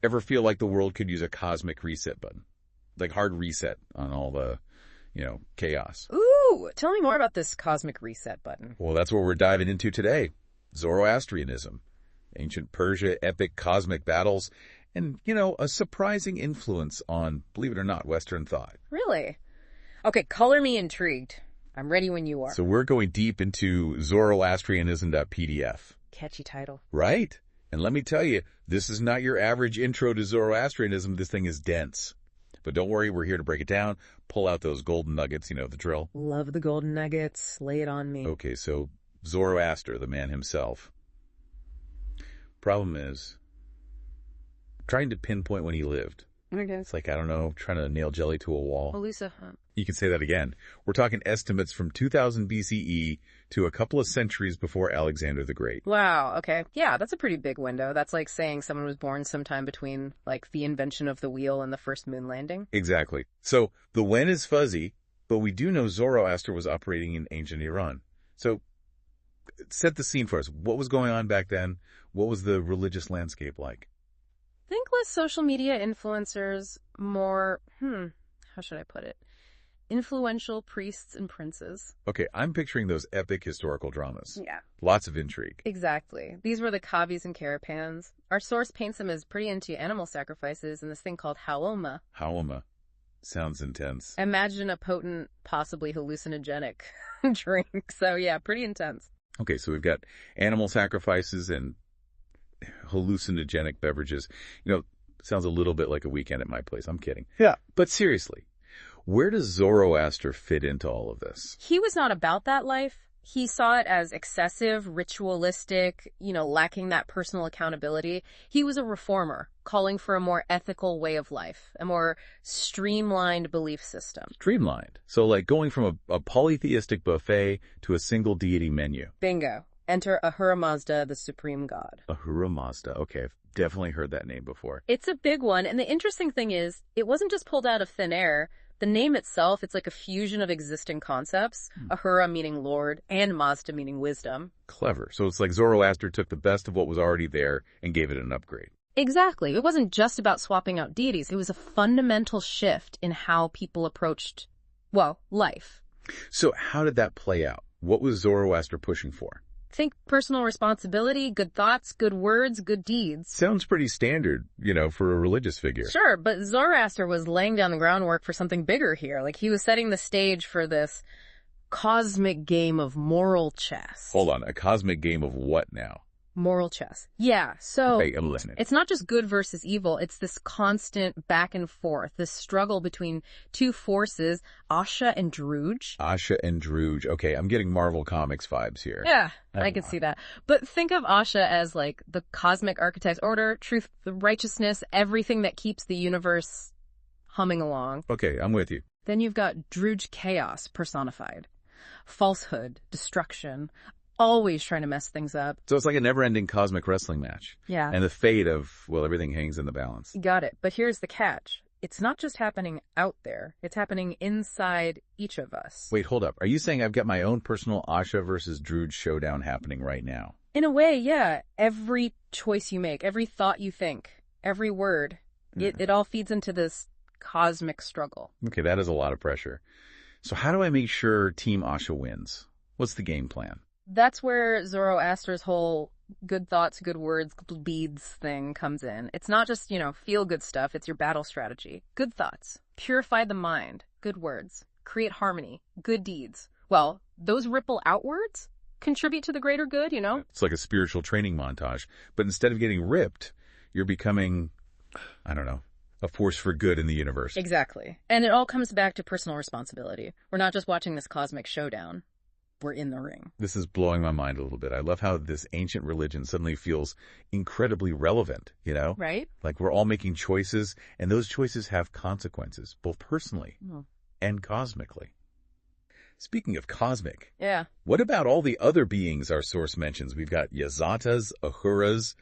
Ever feel like the world could use a cosmic reset button? Like hard reset on all the, chaos. Ooh, tell me more about this cosmic reset button. Well, that's what we're diving into today. Zoroastrianism. Ancient Persia, epic cosmic battles, and, a surprising influence on, believe it or not, Western thought. Really? Okay, color me intrigued. I'm ready when you are. So we're going deep into Zoroastrianism.pdf. Catchy title. Right? And let me tell you, this is not your average intro to Zoroastrianism. This thing is dense. But don't worry, we're here to break it down, pull out those golden nuggets, the drill. Love the golden nuggets. Lay it on me. Okay, so Zoroaster, the man himself. Problem is, trying to pinpoint when he lived. Okay. It's like, I don't know, trying to nail jelly to a wall. Well, Lisa, You can say that again. We're talking estimates from 2000 BCE to a couple of centuries before Alexander the Great. wow, okay. Yeah, that's a pretty big window. That's like saying someone was born sometime between, like, the invention of the wheel and the first moon landing. Exactly. So the when is fuzzy, but we do know Zoroaster was operating in ancient Iran. So set the scene for us. What was going on back then? What was the religious landscape like? Think less social media influencers, more, how should I put it? Influential priests and princes. Okay, I'm picturing those epic historical dramas. Yeah. Lots of intrigue. Exactly. These were the Kavis and Carapans. Our source paints them as pretty into animal sacrifices and this thing called Haoma. Haoma. Sounds intense. Imagine a potent, possibly hallucinogenic drink. So yeah, pretty intense. Okay, so we've got animal sacrifices and hallucinogenic beverages. Sounds a little bit like a weekend at my place. I'm kidding. Yeah. But seriously, where does Zoroaster fit into all of this? He was not about that life. He saw it as excessive, ritualistic, lacking that personal accountability. He was a reformer, calling for a more ethical way of life, a more streamlined belief system. Streamlined. So like going from a polytheistic buffet to a single deity menu. Bingo. Enter Ahura Mazda, the supreme god. Ahura Mazda. Okay, I've definitely heard that name before. It's a big one, and the interesting thing is, it wasn't just pulled out of thin air. The name itself, it's like a fusion of existing concepts. Ahura meaning Lord, and Mazda meaning wisdom. Clever. So it's like Zoroaster took the best of what was already there and gave it an upgrade. Exactly. It wasn't just about swapping out deities. It was a fundamental shift in how people approached, life. So how did that play out? What was Zoroaster pushing for? Think personal responsibility, good thoughts, good words, good deeds. Sounds pretty standard, for a religious figure. Sure, but Zoroaster was laying down the groundwork for something bigger here. Like, he was setting the stage for this cosmic game of moral chess. Hold on, a cosmic game of what now? Moral chess. Yeah, so Hey, I'm listening. It's not just good versus evil. It's this constant back and forth, this struggle between two forces, Asha and Druj. Asha and Druj. Okay, I'm getting Marvel Comics vibes here. Yeah, I can see that. But think of Asha as like the cosmic architect's order, truth, the righteousness, everything that keeps the universe humming along. Okay, I'm with you. Then you've got Druj chaos personified. Falsehood, destruction, always trying to mess things up. So it's like a never-ending cosmic wrestling match. Yeah. And the fate of, everything hangs in the balance. Got it. But here's the catch. It's not just happening out there. It's happening inside each of us. Wait, hold up. Are you saying I've got my own personal Asha versus Druj showdown happening right now? In a way, yeah. Every choice you make, every thought you think, every word, it all feeds into this cosmic struggle. Okay, that is a lot of pressure. So how do I make sure Team Asha wins? What's the game plan? That's where Zoroaster's whole good thoughts, good words, good beads thing comes in. It's not just, feel good stuff. It's your battle strategy. Good thoughts. Purify the mind. Good words. Create harmony. Good deeds. Well, those ripple outwards, contribute to the greater good, It's like a spiritual training montage. But instead of getting ripped, you're becoming, I don't know, a force for good in the universe. Exactly. And it all comes back to personal responsibility. We're not just watching this cosmic showdown. We're in the ring. This is blowing my mind a little bit. I love how this ancient religion suddenly feels incredibly relevant, Right? Like we're all making choices, and those choices have consequences, both personally and cosmically. Speaking of cosmic, yeah. What about all the other beings our source mentions? We've got Yazatas, Ahuras,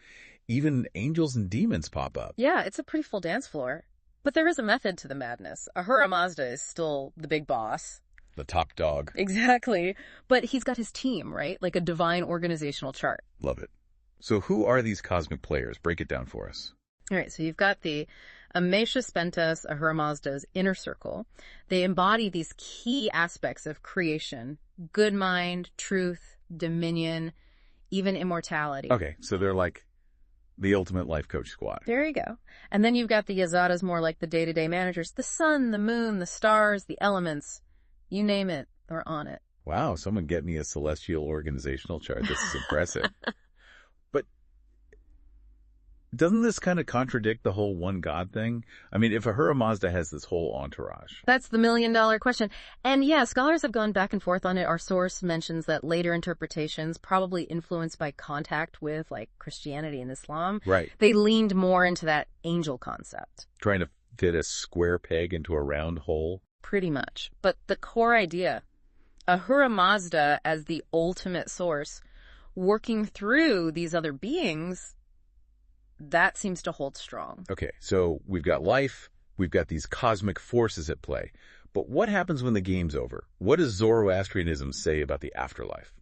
even angels and demons pop up. Yeah, it's a pretty full dance floor. But there is a method to the madness. Ahura Mazda is still the big boss. The top dog. Exactly. But he's got his team, right? Like a divine organizational chart. Love it. So who are these cosmic players? Break it down for us. All right, so you've got the Amesha Spentas, Ahura Mazda's inner circle. They embody these key aspects of creation: good mind, truth, dominion, even immortality. Okay, so they're like the ultimate life coach squad. There you go. And then you've got the Yazatas, more like the day-to-day managers. The sun, the moon, the stars, the elements. You name it, they're on it. Wow, someone get me a celestial organizational chart. This is impressive. But doesn't this kind of contradict the whole one God thing? I mean, if Ahura Mazda has this whole entourage. That's the million-dollar question. And yeah, scholars have gone back and forth on it. Our source mentions that later interpretations, probably influenced by contact with, like, Christianity and Islam, Right. they leaned more into that angel concept. Trying to fit a square peg into a round hole. Pretty much. But the core idea, Ahura Mazda as the ultimate source, working through these other beings, that seems to hold strong. Okay, so we've got life, we've got these cosmic forces at play. But what happens when the game's over? What does Zoroastrianism say about the afterlife?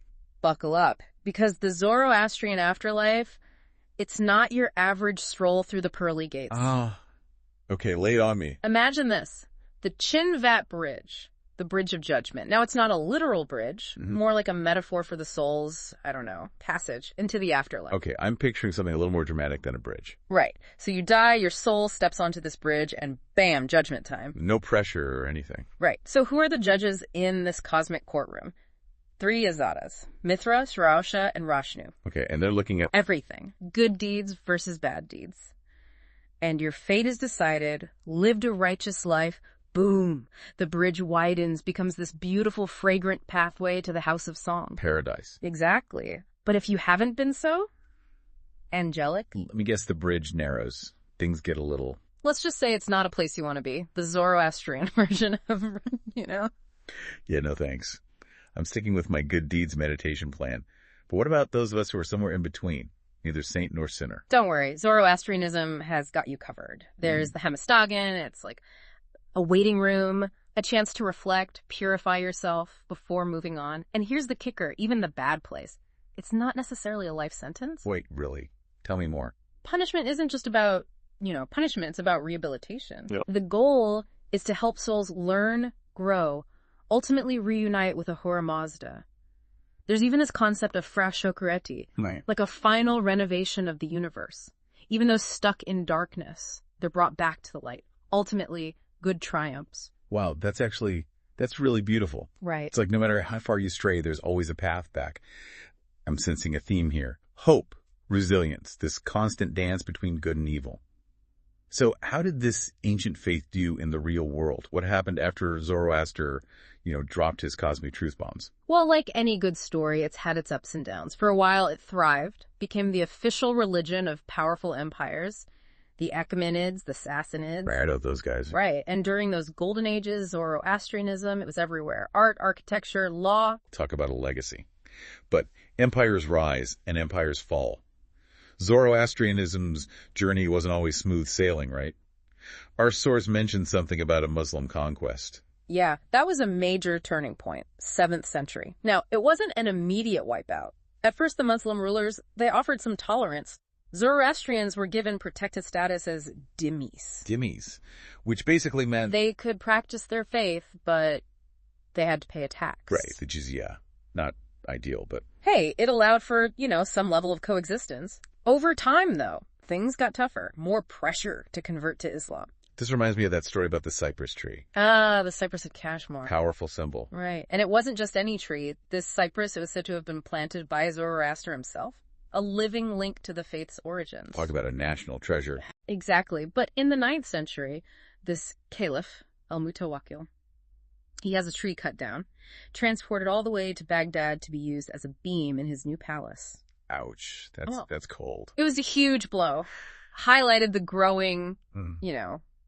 Buckle up, because the Zoroastrian afterlife, it's not your average stroll through the pearly gates. Okay, lay it on me. Imagine this, the Chinvat Bridge, the Bridge of Judgment. Now, it's not a literal bridge, more like a metaphor for the soul's, I don't know, passage into the afterlife. Okay, I'm picturing something a little more dramatic than a bridge. Right. So you die, your soul steps onto this bridge, and bam, judgment time. No pressure or anything. Right. So who are the judges in this cosmic courtroom? 3 Yazatas, Mithra, Shrausha, and Rashnu. Okay, and they're looking at... Everything. Good deeds versus bad deeds. And your fate is decided, lived a righteous life, boom, the bridge widens, becomes this beautiful, fragrant pathway to the House of Song. Paradise. Exactly. But if you haven't been so, angelic. Let me guess, the bridge narrows. Things get a little... Let's just say it's not a place you want to be. The Zoroastrian version of, you know? Yeah, no thanks. I'm sticking with my good deeds meditation plan. But what about those of us who are somewhere in between? Neither saint nor sinner. Don't worry. Zoroastrianism has got you covered. There's the Hemistagan. It's like a waiting room, a chance to reflect, purify yourself before moving on. And here's the kicker, even the bad place. It's not necessarily a life sentence. Wait, really? Tell me more. Punishment isn't just about, punishment. It's about rehabilitation. Yep. The goal is to help souls learn, grow, ultimately reunite with Ahura Mazda. There's even this concept of frashokureti, Right. like a final renovation of the universe. Even though stuck in darkness, they're brought back to the light. Ultimately, good triumphs. Wow, that's really beautiful. Right. It's like no matter how far you stray, there's always a path back. I'm sensing a theme here. Hope, resilience, this constant dance between good and evil. So how did this ancient faith do in the real world? What happened after Zoroaster, dropped his cosmic truth bombs? Well, like any good story, it's had its ups and downs. For a while, it thrived, became the official religion of powerful empires. The Achaemenids, the Sassanids. Right, of those guys. Right. And during those golden ages, Zoroastrianism, it was everywhere. Art, architecture, law. Talk about a legacy. But empires rise and empires fall. Zoroastrianism's journey wasn't always smooth sailing, right? Our source mentioned something about a Muslim conquest. Yeah, that was a major turning point, 7th century. Now, it wasn't an immediate wipeout. At first, the Muslim rulers, they offered some tolerance. Zoroastrians were given protected status as dhimmis. Dhimmis, which basically meant... They could practice their faith, but they had to pay a tax. Right, the jizya. Not ideal, but... Hey, it allowed for, some level of coexistence. Over time, though, things got tougher. More pressure to convert to Islam. This reminds me of that story about the cypress tree. Ah, the cypress of Kashmir. Powerful symbol. Right. And it wasn't just any tree. This cypress, it was said to have been planted by Zoroaster himself. A living link to the faith's origins. Talk about a national treasure. Exactly. But in the 9th century, this caliph, al-Mutawakkil, he has a tree cut down, transported all the way to Baghdad to be used as a beam in his new palace. Ouch. That's cold. It was a huge blow. Highlighted the growing,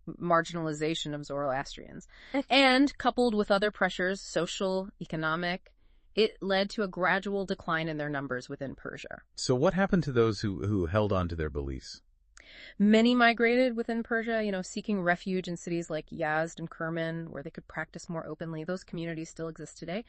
marginalization of Zoroastrians. And coupled with other pressures, social, economic, it led to a gradual decline in their numbers within Persia. So what happened to those who held on to their beliefs? Many migrated within Persia, seeking refuge in cities like Yazd and Kerman, where they could practice more openly. Those communities still exist today.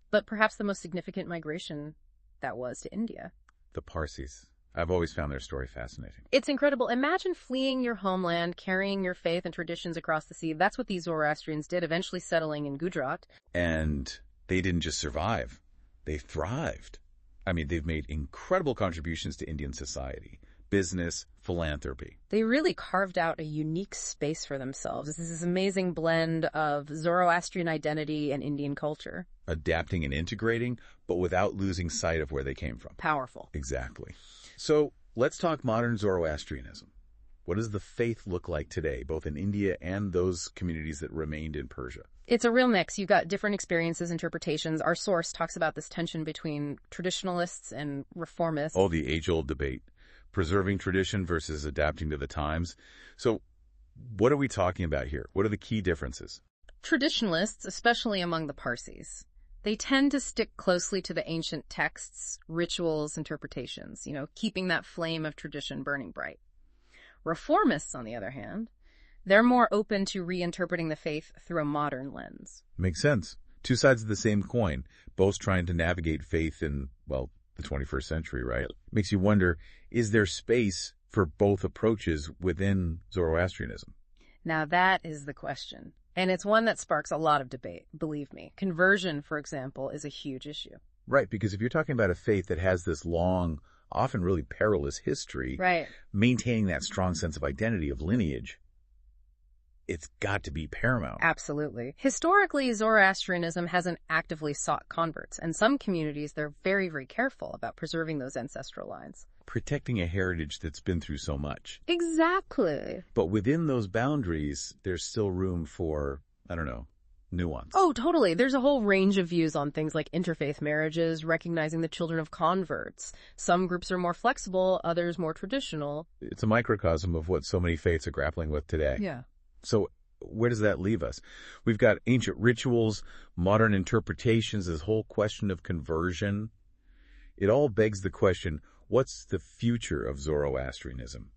But perhaps the most significant migration that was to India. The Parsis. I've always found their story fascinating. It's incredible. Imagine fleeing your homeland, carrying your faith and traditions across the sea. That's what these Zoroastrians did, eventually settling in Gujarat. And they didn't just survive. They thrived. I mean, they've made incredible contributions to Indian society, business, philanthropy. They really carved out a unique space for themselves. This is this amazing blend of Zoroastrian identity and Indian culture. Adapting and integrating, but without losing sight of where they came from. Powerful. Exactly. So let's talk modern Zoroastrianism. What does the faith look like today, both in India and those communities that remained in Persia? It's a real mix. You've got different experiences, interpretations. Our source talks about this tension between traditionalists and reformists. Oh, the age-old debate. Preserving tradition versus adapting to the times. So what are we talking about here? What are the key differences? Traditionalists, especially among the Parsis, they tend to stick closely to the ancient texts, rituals, interpretations, keeping that flame of tradition burning bright. Reformists, on the other hand, they're more open to reinterpreting the faith through a modern lens. Makes sense. Two sides of the same coin, both trying to navigate faith in, well, the 21st century, right? Makes you wonder, is there space for both approaches within Zoroastrianism? Now that is the question. And it's one that sparks a lot of debate, believe me. Conversion, for example, is a huge issue. Right, because if you're talking about a faith that has this long, often really perilous history, right, maintaining that strong sense of identity, of lineage, it's got to be paramount. Absolutely. Historically, Zoroastrianism hasn't actively sought converts, and some communities, they're very, very careful about preserving those ancestral lines. Protecting a heritage that's been through so much. Exactly. But within those boundaries, there's still room for, nuance. Oh, totally. There's a whole range of views on things like interfaith marriages, recognizing the children of converts. Some groups are more flexible, others more traditional. It's a microcosm of what so many faiths are grappling with today. Yeah. So where does that leave us? We've got ancient rituals, modern interpretations, this whole question of conversion. It all begs the question, what's the future of Zoroastrianism?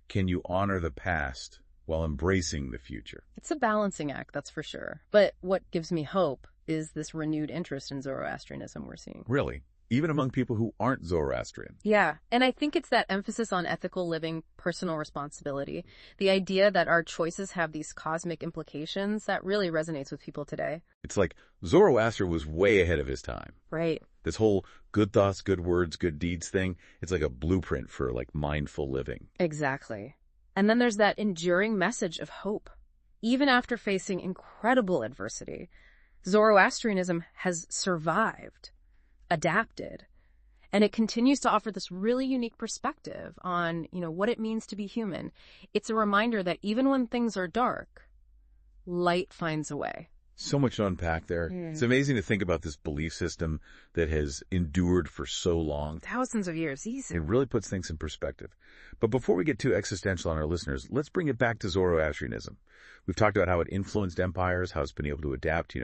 Can you honor the past while embracing the future? It's a balancing act, that's for sure. But what gives me hope is this renewed interest in Zoroastrianism we're seeing. Really? Even among people who aren't Zoroastrian? Yeah, and I think it's that emphasis on ethical living, personal responsibility, the idea that our choices have these cosmic implications that really resonates with people today. It's like Zoroaster was way ahead of his time. Right. This whole good thoughts, good words, good deeds thing, it's like a blueprint for mindful living. Exactly. And then there's that enduring message of hope. Even after facing incredible adversity, Zoroastrianism has survived, adapted, and it continues to offer this really unique perspective on, what it means to be human. It's a reminder that even when things are dark, light finds a way. So much to unpack there. It's amazing to think about this belief system that has endured for so long. Thousands of years, easy. It really puts things in perspective. But before we get too existential on our listeners, let's bring it back to Zoroastrianism. We've talked about how it influenced empires, how it's been able to adapt,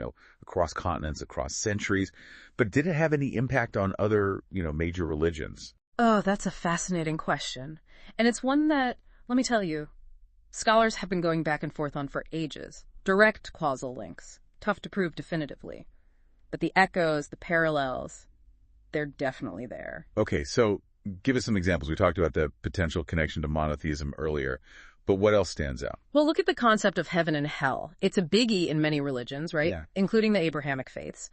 across continents, across centuries. But did it have any impact on other, major religions? Oh, that's a fascinating question. And it's one that, let me tell you, scholars have been going back and forth on for ages. Direct causal links. Tough to prove definitively. But the echoes, the parallels, they're definitely there. Okay, so give us some examples. We talked about the potential connection to monotheism earlier, but what else stands out? Well, look at the concept of heaven and hell. It's a biggie in many religions, right? Yeah. Including the Abrahamic faiths.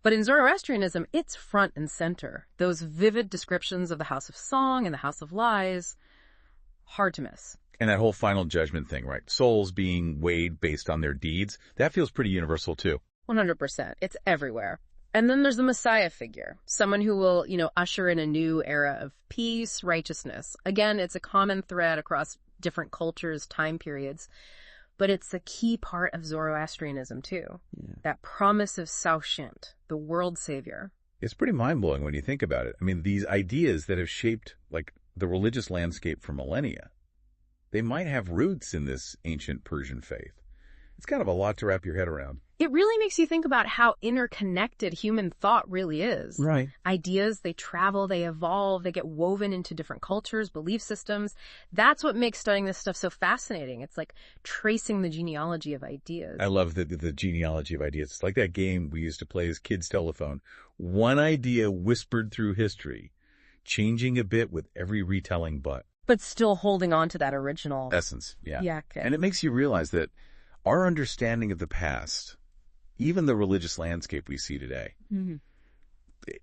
But in Zoroastrianism, it's front and center. Those vivid descriptions of the house of song and the house of lies, hard to miss. And that whole final judgment thing, right? Souls being weighed based on their deeds, that feels pretty universal too. 100%. It's everywhere. And then there's the Messiah figure, someone who will, usher in a new era of peace, righteousness. Again, it's a common thread across different cultures, time periods, but it's a key part of Zoroastrianism too. Yeah. That promise of Saushint, the world savior. It's pretty mind-blowing when you think about it. I mean, these ideas that have shaped, the religious landscape for millennia, they might have roots in this ancient Persian faith. It's kind of a lot to wrap your head around. It really makes you think about how interconnected human thought really is. Right. Ideas, they travel, they evolve, they get woven into different cultures, belief systems. That's what makes studying this stuff so fascinating. It's like tracing the genealogy of ideas. I love the genealogy of ideas. It's like that game we used to play as kids' telephone. One idea whispered through history changing a bit with every retelling But still holding on to that original essence. Yeah. Yeah, okay. And it makes you realize that our understanding of the past, even the religious landscape we see today,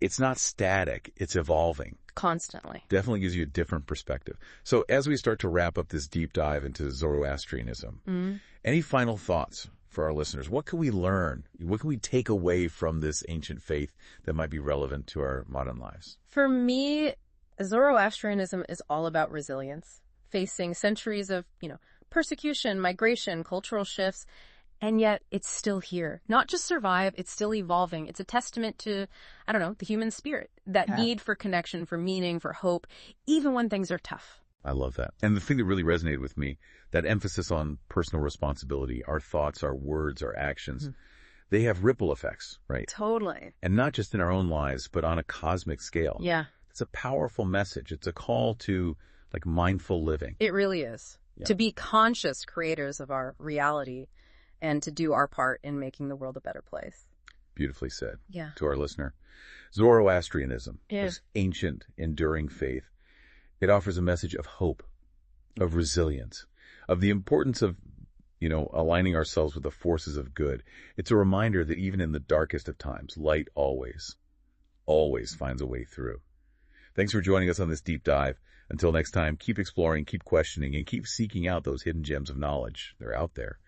it's not static, it's evolving. Constantly. Definitely gives you a different perspective. So as we start to wrap up this deep dive into Zoroastrianism, any final thoughts for our listeners? What can we learn? What can we take away from this ancient faith that might be relevant to our modern lives? For me, Zoroastrianism is all about resilience, facing centuries of, persecution, migration, cultural shifts, and yet it's still here. Not just survive, it's still evolving. It's a testament to, the human spirit, that need for connection, for meaning, for hope, even when things are tough. I love that. And the thing that really resonated with me, that emphasis on personal responsibility, our thoughts, our words, our actions, they have ripple effects, right? Totally. And not just in our own lives, but on a cosmic scale. Yeah. It's a powerful message. It's a call to mindful living. It really is. Yeah. To be conscious creators of our reality and to do our part in making the world a better place. Beautifully said. Yeah. To our listener. Zoroastrianism is ancient, enduring faith. It offers a message of hope, of resilience, of the importance of, aligning ourselves with the forces of good. It's a reminder that even in the darkest of times, light always finds a way through. Thanks for joining us on this deep dive. Until next time, keep exploring, keep questioning, and keep seeking out those hidden gems of knowledge. They're out there.